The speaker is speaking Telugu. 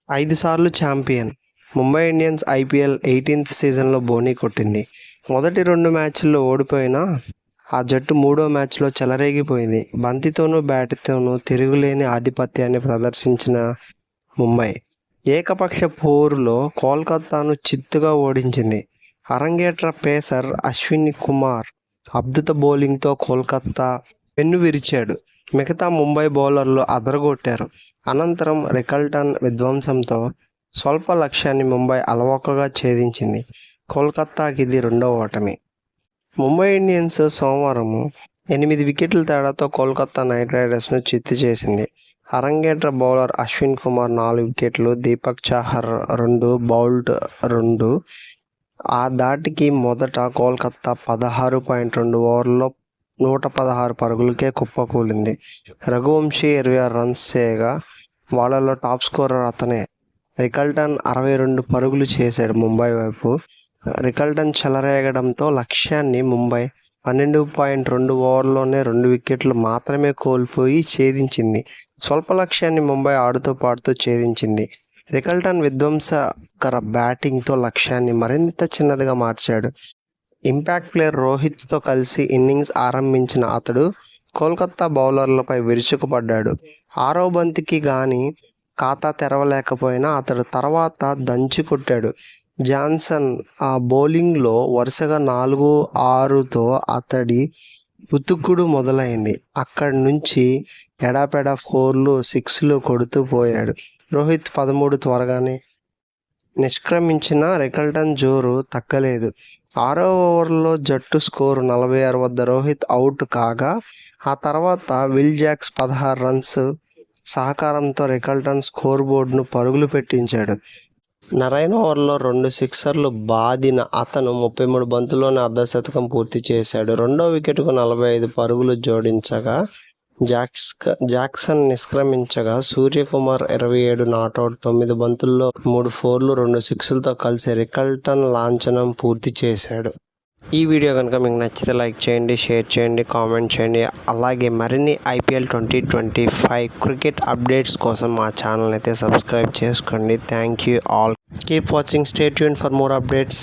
5 సార్లు champion. Mumbai Indians IPL 18th సీజన్లో బోనీ కొట్టింది. మొదటి 2 మ్యాచ్ల్లో ఓడిపోయినా ఆ జట్టు 3వ మ్యాచ్లో చెలరేగిపోయింది. బంతితోనూ బ్యాట్తోనూ తిరుగులేని ఆధిపత్యాన్ని ప్రదర్శించిన ముంబై ఏకపక్ష పోరులో కోల్కతాను చిత్తుగా ఓడించింది. అరంగేట్ర పేసర్ అశ్విన్ కుమార్ అద్భుత బౌలింగ్తో కోల్కతా వెన్ను విరిచాడు. మిగతా ముంబై బౌలర్లు అదరగొట్టారు. అనంతరం రికల్టన్ విధ్వంసంతో స్వల్ప లక్ష్యాన్ని ముంబై అలవోకగా ఛేదించింది. కోల్కతాకి ఇది 2వ ఓటమి. ముంబై ఇండియన్స్ సోమవారం 8 వికెట్ల తేడాతో కోల్కతా నైట్ రైడర్స్ను చిత్తు చేసింది. అరంగేట్ర బౌలర్ అశ్విన్ కుమార్ 4 వికెట్లు, దీపక్ చాహర్ 2, బౌల్ట్ 2. ఆ దాటికి మొదట కోల్కతా 16.2 ఓవర్లలో 116 పరుగులకే కుప్పకూలింది. రఘువంశీ 26 రన్స్ చేయగా వాళ్ళలో టాప్ స్కోరర్ అతనే. రికల్టన్ 62 పరుగులు చేశాడు. ముంబై వైపు రికల్టన్ చెలరేగడంతో లక్ష్యాన్ని ముంబై 12.2 ఓవర్లోనే 2 వికెట్లు మాత్రమే కోల్పోయి ఛేదించింది. స్వల్ప లక్ష్యాన్ని ముంబై ఆడుతూ పాడుతూ ఛేదించింది. రికల్టన్ విధ్వంసకర బ్యాటింగ్తో లక్ష్యాన్ని మరింత చిన్నదిగా మార్చాడు. ఇంపాక్ట్ ప్లేయర్ రోహిత్తో కలిసి ఇన్నింగ్స్ ఆరంభించిన అతడు కోల్కతా బౌలర్లపై విరుచుకుపడ్డాడు. 6వ బంతికి గానీ ఖాతా తెరవలేకపోయినా అతడు తర్వాత దంచి కొట్టాడు. జాన్సన్ ఆ బౌలింగ్లో వరుసగా 4, 6తో అతడి ఉతుకుడు మొదలైంది. అక్కడి నుంచి ఎడాపెడా 4లు, 6లు కొడుతూ పోయాడు. రోహిత్ 13 త్వరగానే నిష్క్రమించిన రికల్టన్ జోరు తగ్గలేదు. 6వ ఓవర్లో జట్టు స్కోరు 46 వద్ద రోహిత్ అవుట్ కాగా ఆ తర్వాత విల్ జాక్స్ 16 రన్స్ సహకారంతో రికల్టన్ స్కోర్ బోర్డును పరుగులు పెట్టించాడు. 9వ ఓవర్లో 2 సిక్సర్లు బాదిన అతను 33 బంతుల్లోనే అర్ధశతకం పూర్తి చేశాడు. 2వ వికెట్కు 45 పరుగులు జోడించగా జాక్సన్ నిష్క్రమించగా సూర్యకుమార్ 27 నాటౌట్. 9 బంతుల్లో 3 4లు 2 6లతో కలిసి రికల్టన్ లాంఛనం పూర్తి చేశాడు. ఈ వీడియో కనుక మీకు నచ్చితే లైక్ చేయండి, షేర్ చేయండి, కామెంట్ చేయండి. అలాగే మరిన్ని ఐపీఎల్ 2025 క్రికెట్ అప్డేట్స్ కోసం మా ఛానల్ అయితే సబ్స్క్రైబ్ చేసుకోండి. Thank you all. Keep watching, stay tuned for more updates.